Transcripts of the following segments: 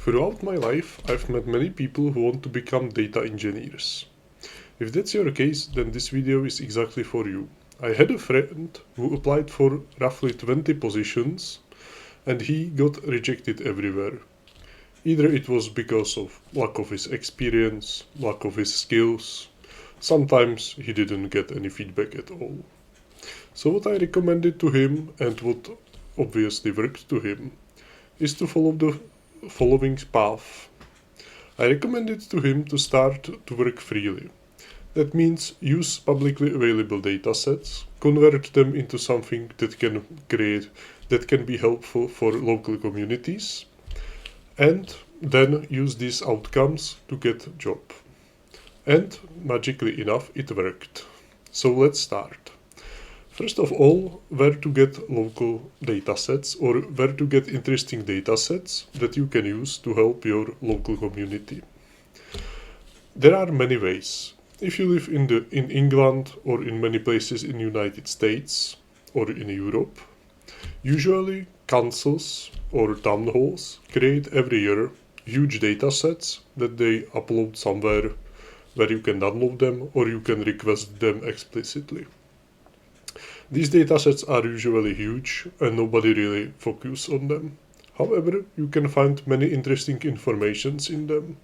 Throughout my life, I've met many people who want to become data engineers. If that's your case, then this video is exactly for you. I had a friend who applied for roughly 20 positions and he got rejected everywhere. Either it was because of lack of his experience, lack of his skills, sometimes he didn't get any feedback at all. So what I recommended to him and what obviously worked to him is to follow the following path. I recommended to him to start to work freely. That means use publicly available datasets, convert them into something that can be helpful for local communities, and then use these outcomes to get a job. And magically enough, it worked. So let's start. First of all, where to get local datasets or where to get interesting datasets that you can use to help your local community. There are many ways. If you live in England or in many places in the United States or in Europe, usually councils or town halls create every year huge datasets that they upload somewhere where you can download them or you can request them explicitly. These datasets are usually huge and nobody really focuses on them. However, you can find many interesting informations in them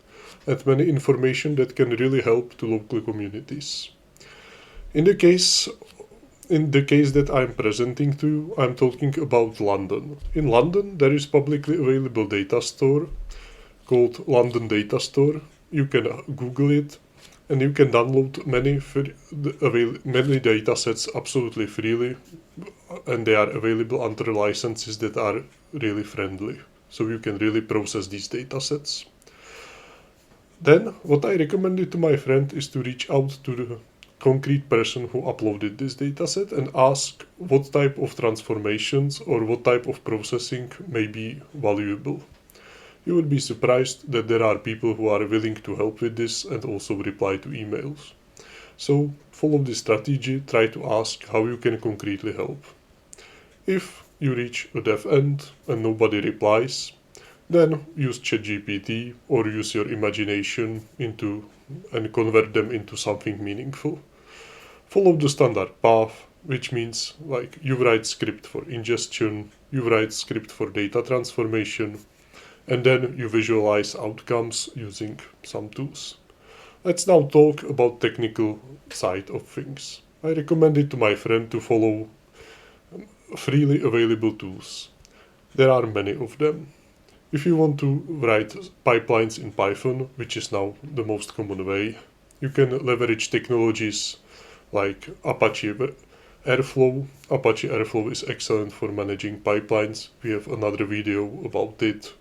and many information that can really help to local communities. In the case that I'm presenting to you, I'm talking about London. In London, there is publicly available data store called London Data Store. You can Google it and you can download many datasets absolutely freely, and they are available under licenses that are really friendly. So you can really process these datasets. Then what I recommended to my friend is to reach out to the concrete person who uploaded this dataset and ask what type of transformations or what type of processing may be valuable. You will be surprised that there are people who are willing to help with this and also reply to emails. So follow this strategy, try to ask how you can concretely help. If you reach a dead end and nobody replies, then use ChatGPT or use your imagination and convert them into something meaningful. Follow the standard path, which means like you write script for ingestion, you write script for data transformation, and then you visualize outcomes using some tools. Let's now talk about technical side of things. I recommend it to my friend to follow freely available tools. There are many of them. If you want to write pipelines in Python, which is now the most common way, you can leverage technologies like Apache Airflow. Apache Airflow is excellent for managing pipelines. We have another video about it,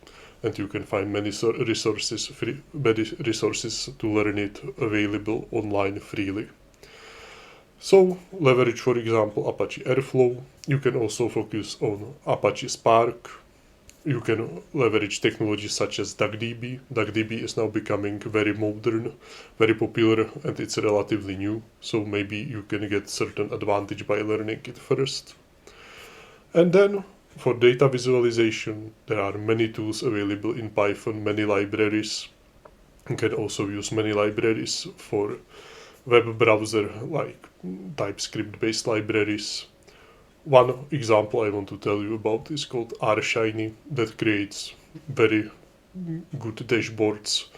and you can find many resources to learn it available online freely. So leverage, for example, Apache Airflow. You can also focus on Apache Spark. You can leverage technologies such as DuckDB. DuckDB is now becoming very modern, very popular, and it's relatively new, so maybe you can get certain advantage by learning it first. And then for data visualization, there are many tools available in Python, many libraries. You can also use many libraries for web browser, like TypeScript-based libraries. One example I want to tell you about is called RShiny, that creates very good dashboards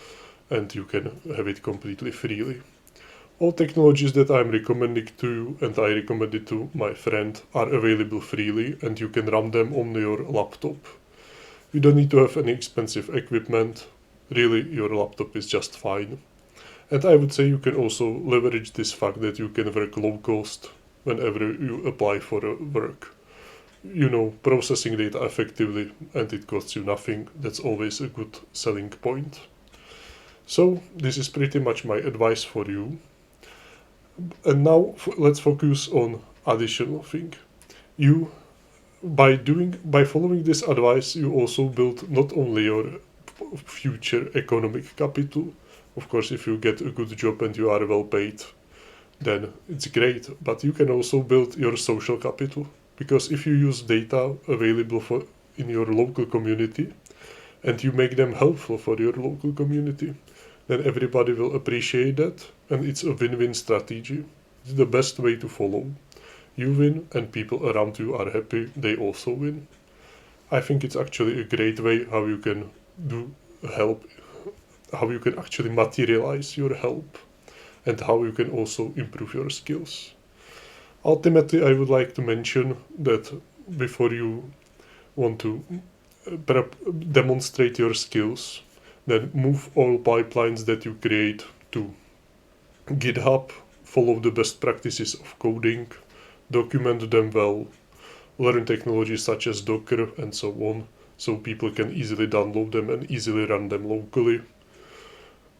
and you can have it completely freely. All technologies that I'm recommending to you and I recommended to my friend are available freely and you can run them on your laptop. You don't need to have any expensive equipment, really your laptop is just fine. And I would say you can also leverage this fact that you can work low cost whenever you apply for a work. Processing data effectively and it costs you nothing, that's always a good selling point. So this is pretty much my advice for you. And now let's focus on additional thing. By following this advice, you also build not only your future economic capital. Of course, if you get a good job and you are well paid, then it's great, but you can also build your social capital, because if you use data available in your local community, and you make them helpful for your local community, then everybody will appreciate that, and it's a win-win strategy. It's the best way to follow. You win, and people around you are happy, they also win. I think it's actually a great way how you can do help, how you can actually materialize your help, and how you can also improve your skills. Ultimately, I would like to mention that before you want to demonstrate your skills, then move all pipelines that you create to GitHub, follow the best practices of coding, document them well, learn technologies such as Docker and so on, so people can easily download them and easily run them locally.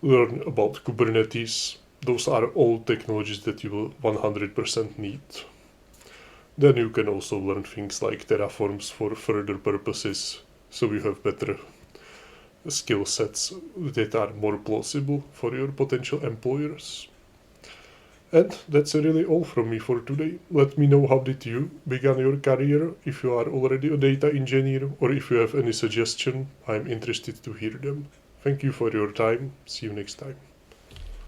Learn about Kubernetes. Those are all technologies that you will 100% need. Then you can also learn things like Terraforms for further purposes, so you have better skill sets that are more plausible for your potential employers. And that's really all from me for today. Let me know how did you begin your career, if you are already a data engineer, or if you have any suggestion, I'm interested to hear them. Thank you for your time. See you next time.